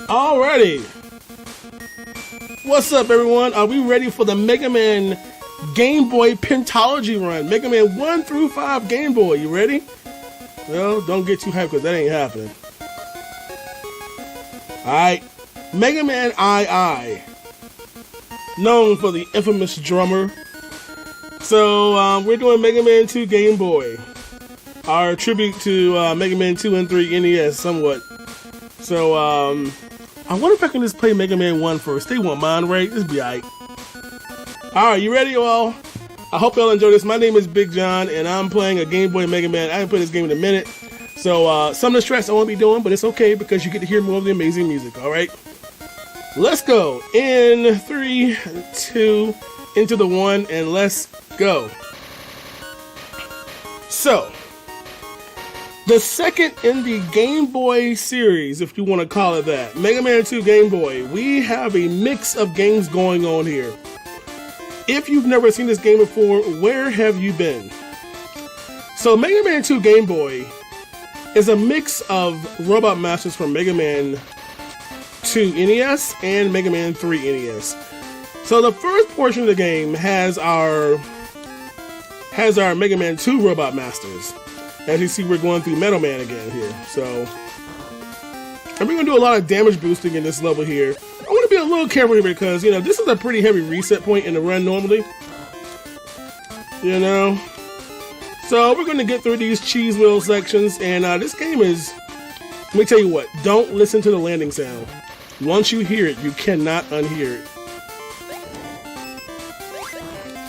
Alrighty. What's up, everyone? Are we ready for the Mega Man Game Boy Pentology run? Mega Man 1 through 5 Game Boy. You ready? Well, don't get too hyped because that ain't happening. Alright. Mega Man II. Known for the infamous drummer. So, we're doing Mega Man 2 Game Boy. Our tribute to Mega Man 2 and 3 NES, somewhat. So, I wonder if I can just play Mega Man 1 first. They won't mind, right? This be alright. Alright, you ready, y'all? I hope y'all enjoy this. My name is BigJon, and I'm playing a Game Boy Mega Man. I haven't played this game in a minute. So, some of the tracks I won't be doing, but it's okay because you get to hear more of the amazing music, alright? Let's go. In 3, 2, into the 1, and let's go. So, the second in the Game Boy series, if you want to call it that, Mega Man 2 Game Boy, we have a mix of games going on here. If you've never seen this game before, where have you been? So Mega Man 2 Game Boy is a mix of Robot Masters from Mega Man 2 NES and Mega Man 3 NES. So the first portion of the game has our Mega Man 2 Robot Masters. As you see, we're going through Metal Man again here. So, and we're going to do a lot of damage boosting in this level here. I want to be a little careful here because, you know, this is a pretty heavy reset point in the run normally. You know? So, we're going to get through these cheese wheel sections. And this game is, let me tell you what, don't listen to the landing sound. Once you hear it, you cannot unhear it.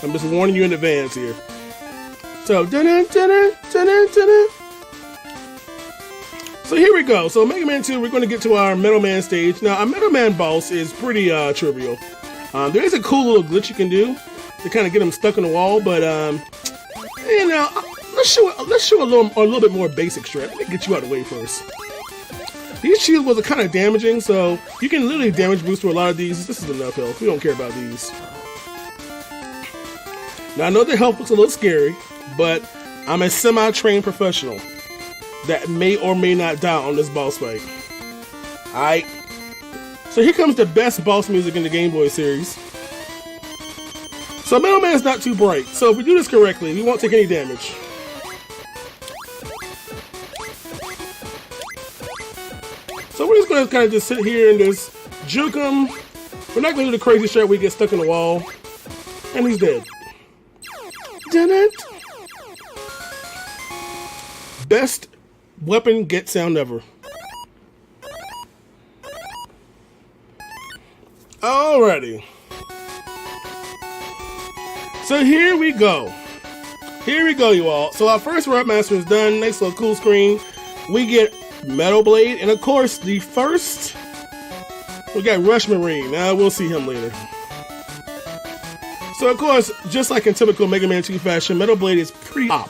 I'm just warning you in advance here. So, so here we go. So Mega Man 2, we're going to get to our Metal Man stage. Now, our Metal Man boss is pretty trivial. There is a cool little glitch you can do to kind of get him stuck in the wall, but you know, let's show a little bit more basic strat. Let me get you out of the way first. These shields was kind of damaging, so you can literally damage boost to a lot of these. This is enough health. We don't care about these. Now I know the health looks a little scary, but I'm a semi-trained professional that may or may not die on this boss fight. Alright. So here comes the best boss music in the Game Boy series. So Metal Man's not too bright, so if we do this correctly, we won't take any damage. So we're just going to kind of just sit here and just juke him. We're not going to do the crazy shit where we get stuck in the wall. And he's dead. Done it. Best weapon get sound ever. Alrighty. So here we go. Here we go, you all. So our first Robot Master is done. Nice little cool screen. We get Metal Blade, and of course the first we got Rush Marine. Now we'll see him later. So of course, just like in typical Mega Man 2 fashion, Metal Blade is pretty op,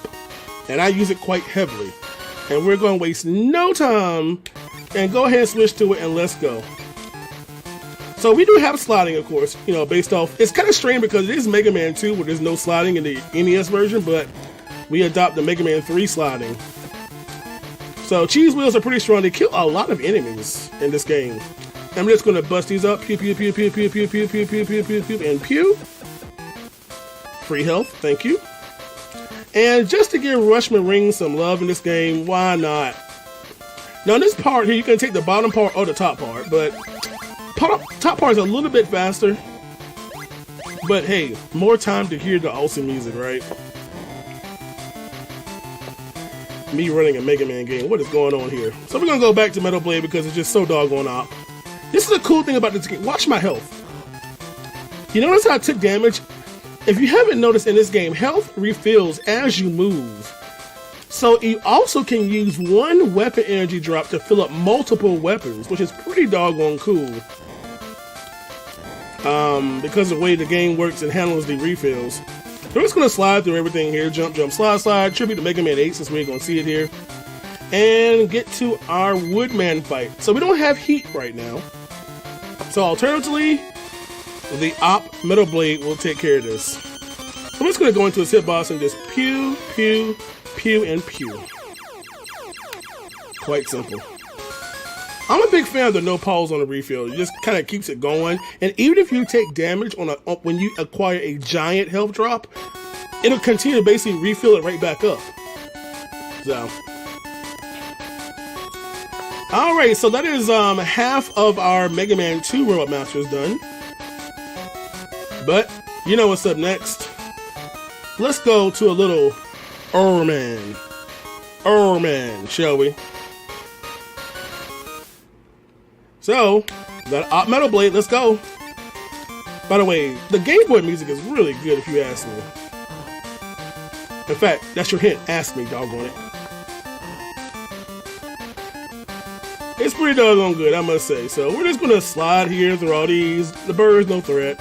and I use it quite heavily. And we're going to waste no time and go ahead and switch to it, and let's go. So we do have sliding, of course, you know, based off. It's kind of strange because it is Mega Man 2 where there's no sliding in the NES version, but we adopt the Mega Man 3 sliding. So cheese wheels are pretty strong. They kill a lot of enemies in this game. I'm just going to bust these up. Pew, pew, pew, pew, pew, pew, pew, pew, pew, pew, pew, pew, and pew. Free health, thank you. And just to give Rush Marine some love in this game, why not? Now in this part here, you can take the bottom part or the top part, but top part is a little bit faster. But hey, more time to hear the awesome music, right? Me running a Mega Man game, what is going on here? So we're gonna go back to Metal Blade because it's just so doggone op. This is a cool thing about this game. Watch my health. You notice how I took damage? If you haven't noticed in this game, health refills as you move. So you also can use one weapon energy drop to fill up multiple weapons, which is pretty doggone cool. Because of the way the game works and handles the refills. We're just going to slide through everything here. Jump, jump, slide, slide. Tribute to Mega Man 8 since we ain't going to see it here. And get to our Woodman fight. So we don't have heat right now. So alternatively, the Op Metal Blade will take care of this. I'm just going to go into his hitbox and just pew, pew, pew, and pew. quite simple. I'm a big fan of the no pause on the refill. It just kind of keeps it going. And even if you take damage on when you acquire a giant health drop, it'll continue to basically refill it right back up. So, all right, so that is half of our Mega Man 2 Robot Masters done. But you know what's up next? Let's go to a little Erman, shall we? So, got Op Metal Blade, let's go. By the way, the Game Boy music is really good if you ask me. In fact, that's your hint, ask me, doggone it. It's pretty doggone good, I must say. So, we're just gonna slide here through all these. The bird's no threat.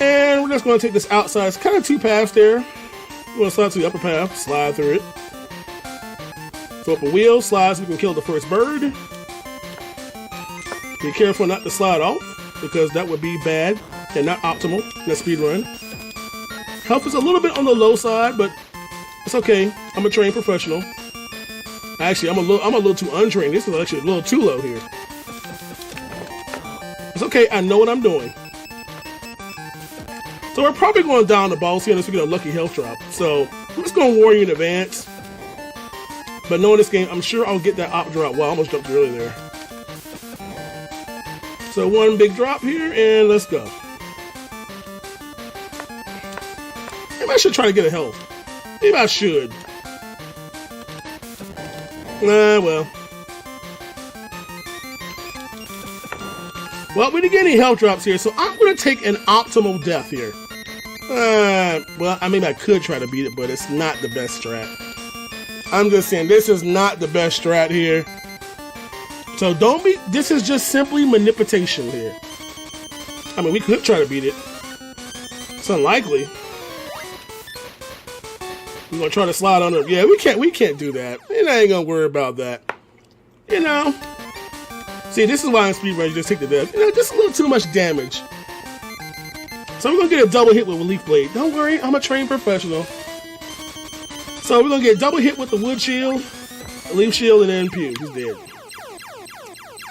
And we're just gonna take this outside, it's kind of two paths there. We're gonna slide to the upper path, slide through it. Throw up a wheel, slide so we can kill the first bird. Be careful not to slide off, because that would be bad and not optimal in a speed run. Health is a little bit on the low side, but it's okay. I'm a trained professional. Actually, I'm a little too untrained. This is actually a little too low here. It's okay, I know what I'm doing. So we're probably going down the boss here unless we get a lucky health drop. So I'm just going to warn you in advance. But knowing this game, I'm sure I'll get that op drop. Wow, I almost jumped early there. So one big drop here, and let's go. Maybe I should try to get a health. Maybe I should. Nah, well. Well, we didn't get any health drops here, so I'm going to take an optimal death here. Well, I mean, I could try to beat it, but it's not the best strat. I'm just saying, this is not the best strat here. So don't be, this is just simply manipulation here. I mean, we could try to beat it. It's unlikely. We're gonna try to slide under. Yeah, we can't do that. And I ain't gonna worry about that. You know? See, this is why in speedrun you just take the death. You know, just a little too much damage. So we're gonna get a double hit with a leaf blade. Don't worry, I'm a trained professional. So we're gonna get a double hit with the wood shield, a leaf shield, and then pew, he's dead.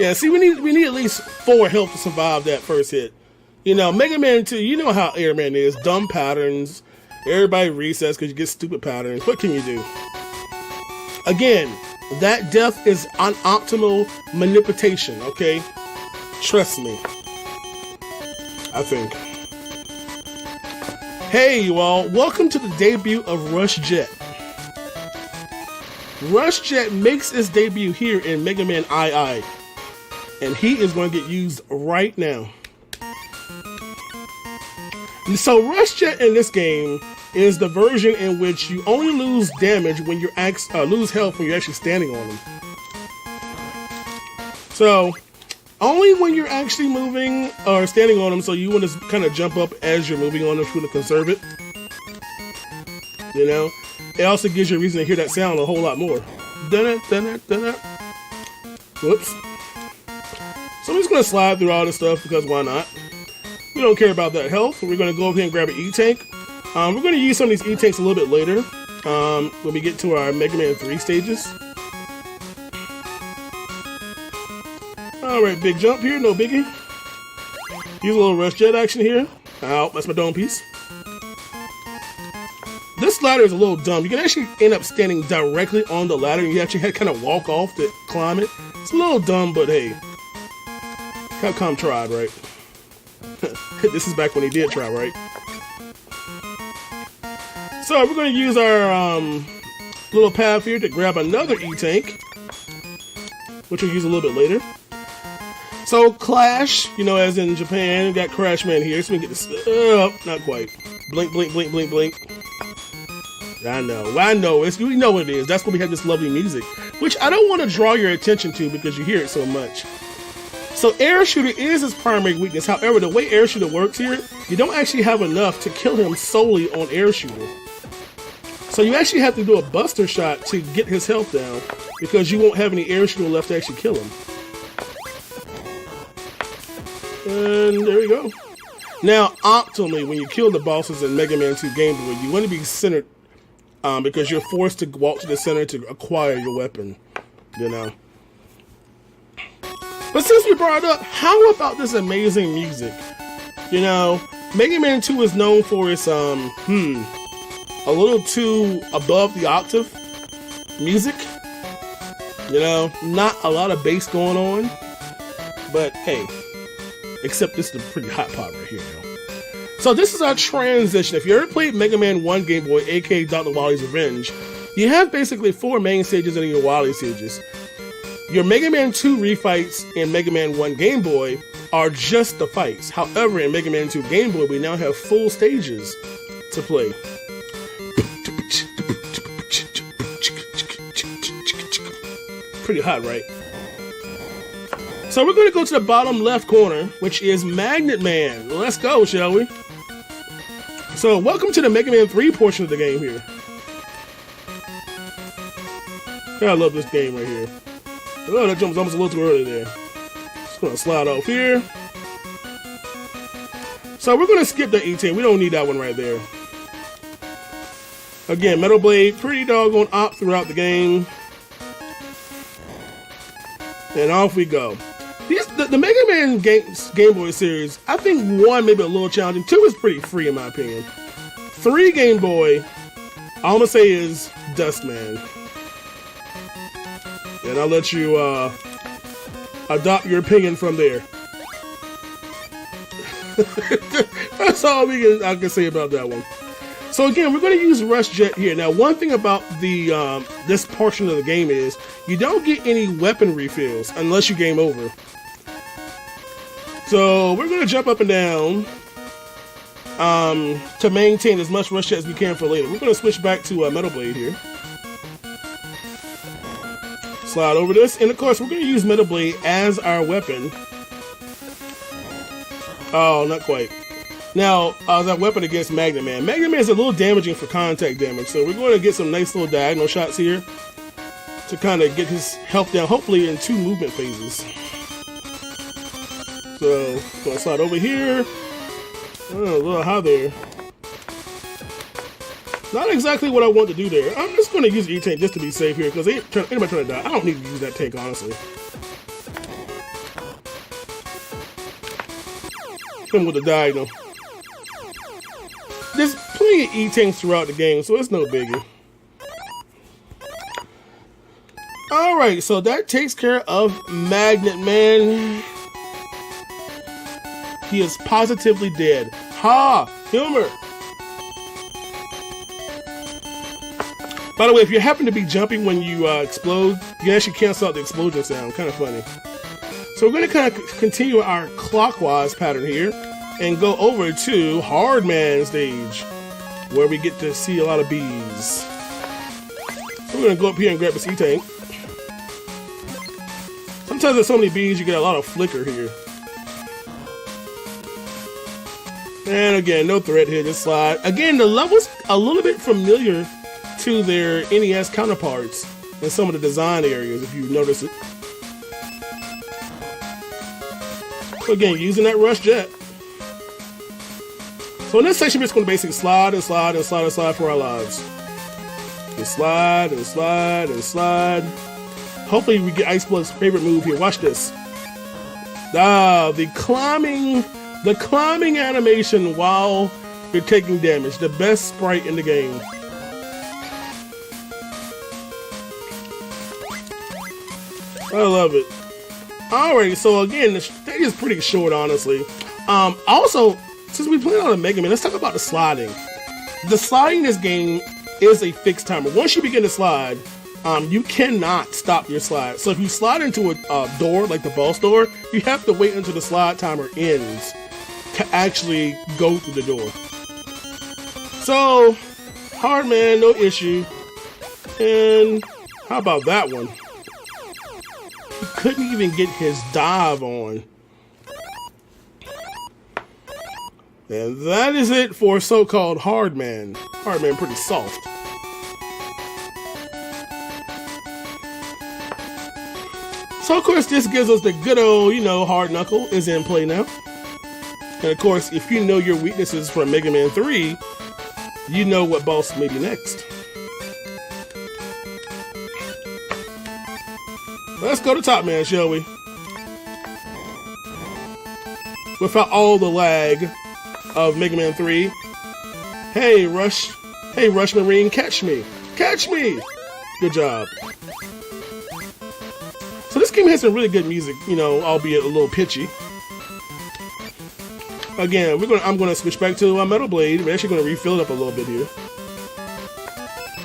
Yeah, see, we need at least 4 health to survive that first hit. You know, Mega Man 2, you know how Airman is. Dumb patterns. Everybody resets because you get stupid patterns. What can you do? Again, that death is an optimal manipulation, okay? Trust me. I think. Hey, you all. Welcome to the debut of Rush Jet. Rush Jet makes his debut here in Mega Man II. And he is going to get used right now. And so Rush Jet in this game is the version in which you only lose damage when you lose health when you're actually standing on them. So only when you're actually moving or standing on them, so you want to kind of jump up as you're moving on them to conserve it. You know, it also gives you a reason to hear that sound a whole lot more. Whoops. So I'm just going to slide through all this stuff because why not? We don't care about that health. We're going to go over here and grab an E-Tank. We're going to use some of these E-Tanks a little bit later when we get to our Mega Man 3 stages. Alright, big jump here, no biggie. Use a little Rush Jet action here. Ow, that's my dome piece. This ladder is a little dumb. You can actually end up standing directly on the ladder and you actually had to kind of walk off to climb it. It's a little dumb, but hey. Capcom tried, right? This is back when he did try, right? So we're going to use our little path here to grab another E-Tank, which we'll use a little bit later. So Clash, you know, as in Japan, we got Crash Man here, so we can get this. Not quite. Blink, blink, blink, blink, blink. I know. We know what it is. That's why we have this lovely music, which I don't want to draw your attention to because you hear it so much. So Air Shooter is his primary weakness. However, the way Air Shooter works here, you don't actually have enough to kill him solely on Air Shooter. So you actually have to do a Buster Shot to get his health down because you won't have any Air Shooter left to actually kill him. And there we go. Now, optimally, when you kill the bosses in Mega Man 2 Game Boy, you want to be centered because you're forced to walk to the center to acquire your weapon, you know. But since we brought it up, how about this amazing music? You know, Mega Man 2 is known for its, a little too above the octave music. You know, not a lot of bass going on. But hey, except this is a pretty hot pop right here, though. So this is our transition. If you ever played Mega Man 1 Game Boy, aka Dr. Wily's Revenge, you have basically 4 main stages in your Wily stages. Your Mega Man 2 refights in Mega Man 1 Game Boy are just the fights. However, in Mega Man 2 Game Boy, we now have full stages to play. Pretty hot, right? So we're going to go to the bottom left corner, which is Magnet Man. Let's go, shall we? So welcome to the Mega Man 3 portion of the game here. I love this game right here. Oh, that jump was almost a little too early there. Just going to slide off here. So we're going to skip the 18. We don't need that one right there. Again, Metal Blade, pretty doggone op throughout the game. And off we go. The Mega Man Game Boy series, I think 1 maybe a little challenging. 2 is pretty free in my opinion. 3 Game Boy, all I'm going to say is Dustman. And I'll let you adopt your opinion from there. That's all I can say about that one. So again, we're going to use Rush Jet here. Now, one thing about the this portion of the game is you don't get any weapon refills unless you game over. So we're going to jump up and down to maintain as much Rush Jet as we can for later. We're going to switch back to Metal Blade here. Slide over this, and of course we're going to use Metal Blade as our weapon. Oh, not quite. Now, that weapon against Magnet Man. Magnet Man is a little damaging for contact damage, so we're going to get some nice little diagonal shots here to kind of get his health down, hopefully in 2 movement phases. So, going to slide over here. Oh, a little high there. Not exactly what I want to do there. I'm just going to use the E-Tank just to be safe here, because anybody trying to die. I don't need to use that tank, honestly. Him with the diagonal. There's plenty of E-Tanks throughout the game, so it's no biggie. Alright, so that takes care of Magnet Man. He is positively dead. Ha! Humor! By the way, if you happen to be jumping when you explode, you actually cancel out the explosion sound. Kind of funny. So we're going to kind of continue our clockwise pattern here and go over to Hardman stage, where we get to see a lot of bees. So we're going to go up here and grab this E-Tank. Sometimes there's so many bees, you get a lot of flicker here. And again, no threat here, just slide. Again, the level's a little bit familiar to their NES counterparts in some of the design areas, if you notice it. So again, using that Rush Jet. So in this section, we're just going to basically slide and slide and slide and slide for our lives. Just slide and slide and slide. Hopefully we get Ice Blood's favorite move here. Watch this. The climbing animation while you're taking damage. The best sprite in the game. I love it. Alright, so again, the stage is pretty short, honestly. Also, since we played on a Mega Man, let's talk about the sliding. The sliding in this game is a fixed timer. Once you begin to slide, you cannot stop your slide. So if you slide into a door, like the boss door, you have to wait until the slide timer ends to actually go through the door. So, Hardman, no issue. And how about that one? He couldn't even get his dive on. And that is it for so-called Hardman. Hardman pretty soft. So of course this gives us the good old, hard knuckle is in play now. And of course, if you know your weaknesses from Mega Man 3, you know what boss may be next. Let's go to Top Man, shall we? Without all the lag of Mega Man 3. Hey, Rush Marine, catch me! Catch me! Good job. So this game has some really good music, you know, albeit a little pitchy. Again, I'm gonna switch back to Metal Blade. We're actually gonna refill it up a little bit here.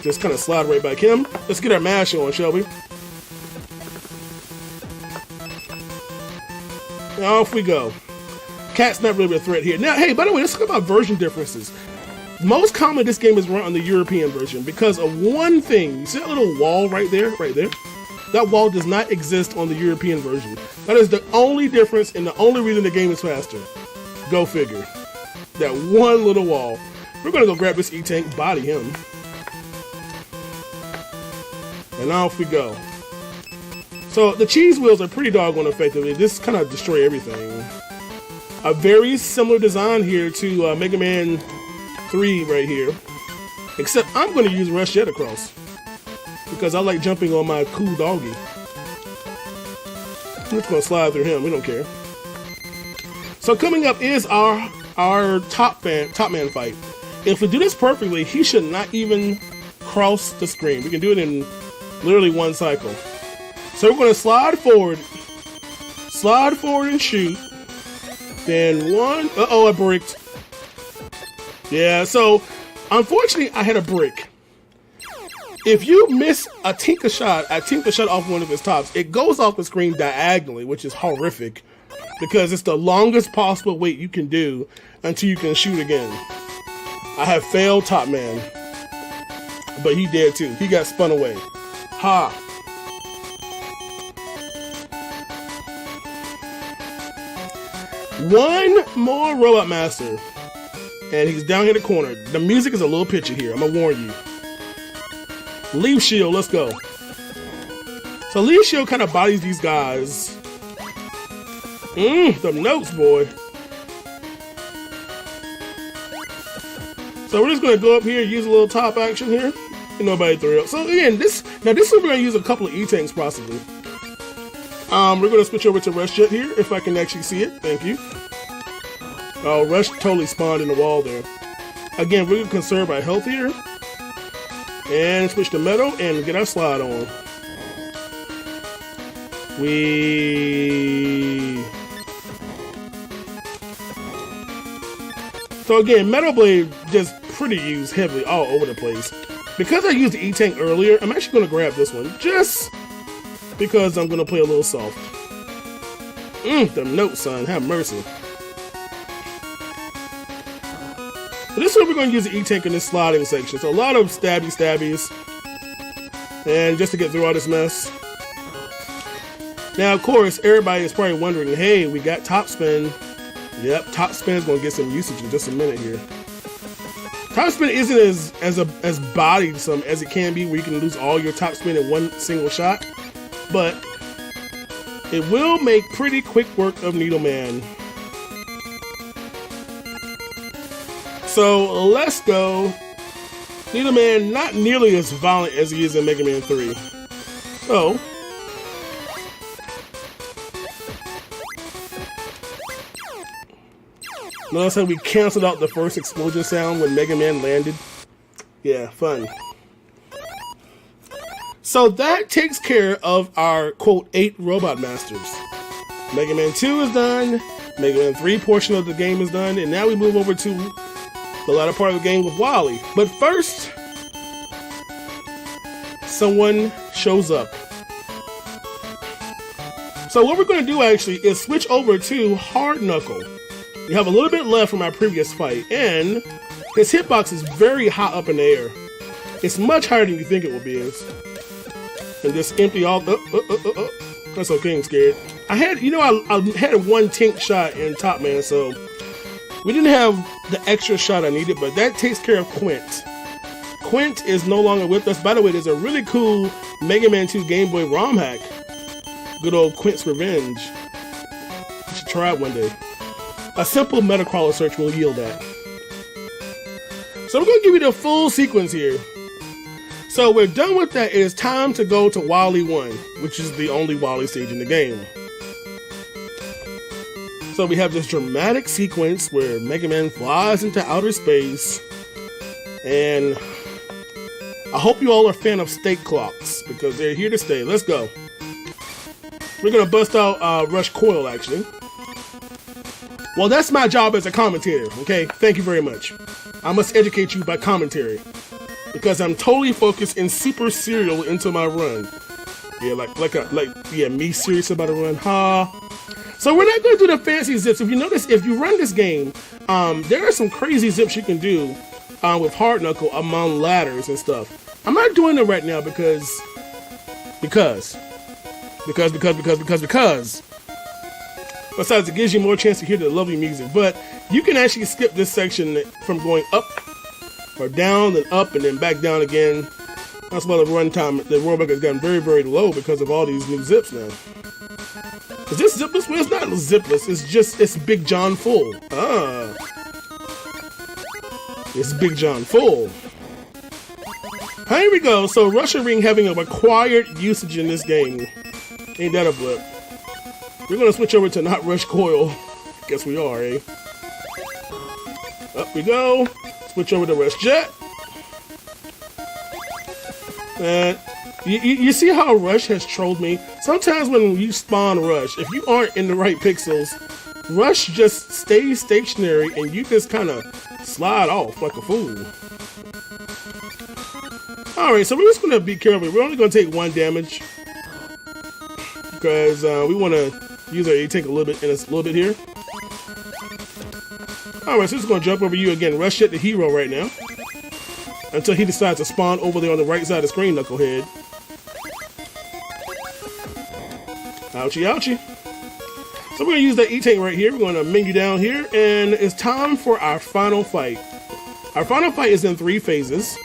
Just kind of slide right back him. Let's get our mash on, shall we? Off we go. Cat's not really a threat here. Now, hey, by the way, let's talk about version differences. Most commonly, this game is run on the European version because of one thing. You see that little wall right there? Right there? That wall does not exist on the European version. That is the only difference and the only reason the game is faster. Go figure. That one little wall. We're gonna go grab this E-Tank, body him. And off we go. So the cheese wheels are pretty doggone effective. They just kind of destroy everything. A very similar design here to Mega Man 3 right here. Except I'm going to use Rush Jet Across. Because I like jumping on my cool doggy. I'm just going to slide through him. We don't care. So coming up is our top man fight. If we do this perfectly, he should not even cross the screen. We can do it in literally one cycle. So we're going to slide forward and shoot. Then one, uh-oh, I bricked. Yeah, so unfortunately I had a brick. If you miss a tinker shot off one of his tops, it goes off the screen diagonally, which is horrific because it's the longest possible wait you can do until you can shoot again. I have failed Top Man, but he did too. He got spun away. Ha! One more Robot Master. And he's down here in the corner. The music is a little pitchy here. I'm gonna warn you. Leaf Shield, let's go. So Leaf Shield kind of bodies these guys. The notes, boy. So we're just gonna go up here, use a little top action here. And nobody threw it up. So again, this is where we're gonna use a couple of E-Tanks possibly. We're gonna switch over to Rush Jet here, if I can actually see it. Thank you. Oh, Rush totally spawned in the wall there. Again, we're gonna conserve our health here. And switch to metal and get our slide on. So again, Metal Blade just pretty used heavily all over the place. Because I used the E-Tank earlier, I'm actually gonna grab this one. Just because I'm gonna play a little soft. The note, son, have mercy. But this is where we're gonna use the E-Tank in this sliding section. So a lot of stabbies. And just to get through all this mess. Now, of course, everybody is probably wondering, hey, we got Top Spin. Yep, Top Spin is gonna get some usage in just a minute here. Top Spin isn't as bodied as it can be, where you can lose all your Top Spin in one single shot. But it will make pretty quick work of Needle Man. So let's go. Needle Man not nearly as violent as he is in Mega Man 3. So notice how we canceled out the first explosion sound when Mega Man landed? Yeah, fun. So that takes care of our, quote, 8 Robot Masters. Mega Man 2 is done, Mega Man 3 portion of the game is done, and now we move over to the latter part of the game with Wily. But first, someone shows up. So what we're going to do actually is switch over to Hard Knuckle. We have a little bit left from our previous fight, and his hitbox is very high up in the air. It's much higher than you think it will be. And just empty all. That's okay, I'm scared. I had one tink shot in Top Man, so we didn't have the extra shot I needed, but that takes care of Quint. Quint is no longer with us. By the way, there's a really cool Mega Man 2 Game Boy ROM hack. Good old Quint's Revenge. You should try it one day. A simple Metacrawler search will yield that. So we're going to give you the full sequence here. So we're done with that. It is time to go to Wally 1, which is the only Wally stage in the game. So we have this dramatic sequence where Mega Man flies into outer space, and I hope you all are a fan of state clocks because they're here to stay. Let's go. We're gonna bust out Rush Coil, actually. Well, that's my job as a commentator, okay? Thank you very much. I must educate you by commentary because I'm totally focused and super serial into my run. Yeah, like me serious about a run, So we're not gonna do the fancy zips. If you notice, if you run this game, there are some crazy zips you can do with hard knuckle among ladders and stuff. I'm not doing it right now because. Besides, it gives you more chance to hear the lovely music. But you can actually skip this section from going up or down and up and then back down again. That's why the runtime, the rollback has gotten very, very low because of all these new zips now. Is this zipless? Well, it's not zipless. It's BigJon full. It's BigJon full. Here we go. So Russia Ring having a required usage in this game. Ain't that a blip? We're gonna switch over to not Rush Coil. Guess we are, eh? Up we go. Switch over to Rush Jet. And you see how Rush has trolled me? Sometimes when you spawn Rush, if you aren't in the right pixels, Rush just stays stationary and you just kind of slide off like a fool. Alright, so we're just gonna be careful. We're only gonna take 1 damage because we want to use our take a little bit here. Alright, so just gonna jump over you again. Rush Jet the hero right now until he decides to spawn over there on the right side of the screen, Knucklehead. Ouchie, ouchie. So we're gonna use that E-Tank right here. We're gonna menu down here, and it's time for our final fight. Our final fight is in 3 phases.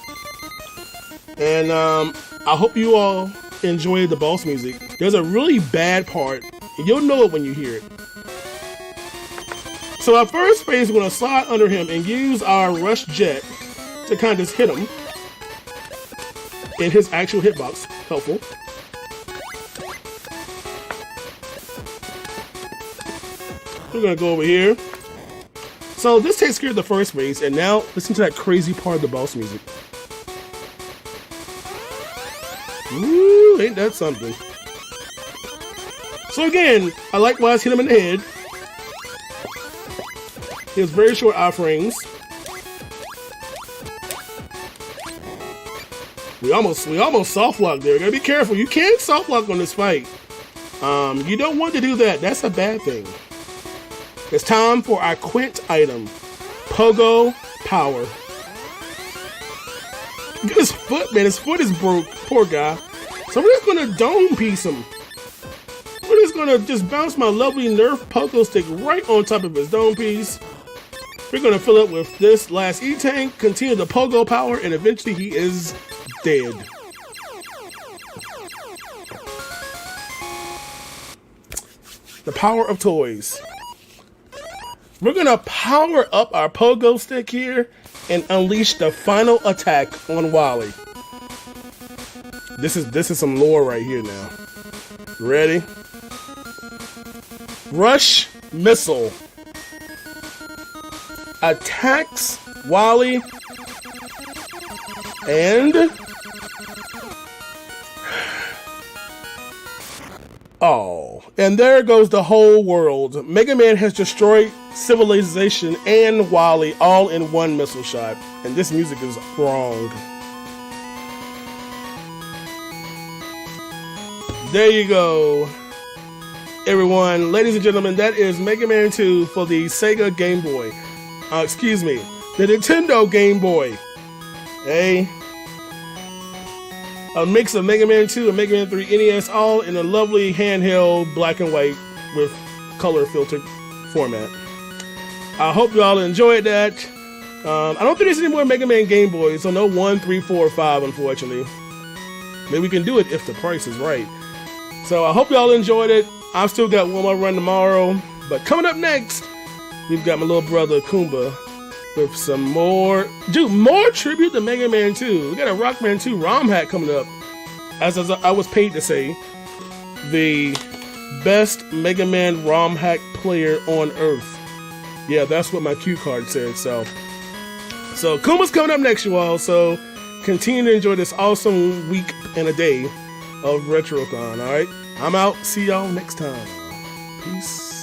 And I hope you all enjoy the boss music. There's a really bad part, and you'll know it when you hear it. So our first phase, we're gonna slide under him and use our Rush Jet to kind of just hit him in his actual hitbox. Helpful. We're gonna go over here. So this takes care of the first phase, and now listen to that crazy part of the boss music. Ooh, ain't that something? So again, I likewise hit him in the head. He has very short iframes. We almost soft lock there. Gotta be careful. You can't soft lock on this fight. You don't want to do that. That's a bad thing. It's time for our Quint item, Pogo Power. Look at his foot, man. His foot is broke. Poor guy. So we're just gonna dome piece him. We're just gonna just bounce my lovely Nerf Pogo stick right on top of his dome piece. We're gonna fill it with this last E-Tank, continue the Pogo Power, and eventually he is dead. The power of toys. We're gonna power up our Pogo stick here and unleash the final attack on Wally. This is some lore right here now. Ready? Rush Missile attacks Wally and and there goes the whole world. Mega Man has destroyed civilization and Wally all in one missile shot, and this music is wrong. There you go, everyone. Ladies and gentlemen, that is Mega Man 2 for the Sega Game Boy. Excuse me, the Nintendo Game Boy. Hey. A mix of Mega Man 2 and Mega Man 3 NES, all in a lovely handheld black and white with color filtered format. I hope you all enjoyed that. I don't think there's any more Mega Man Game Boys, so no 1, 3, 4, 5, unfortunately. Maybe we can do it if the price is right. So I hope you all enjoyed it. I've still got one more run tomorrow, but coming up next, we've got my little brother Kumba with some more, dude, more tribute to Mega Man 2. We got a Rockman 2 ROM hack coming up. As I was paid to say, the best Mega Man ROM hack player on Earth. Yeah, that's what my cue card said. So Kuma's coming up next, you all. So continue to enjoy this awesome week and a day of Retrothon. All right, I'm out. See y'all next time. Peace.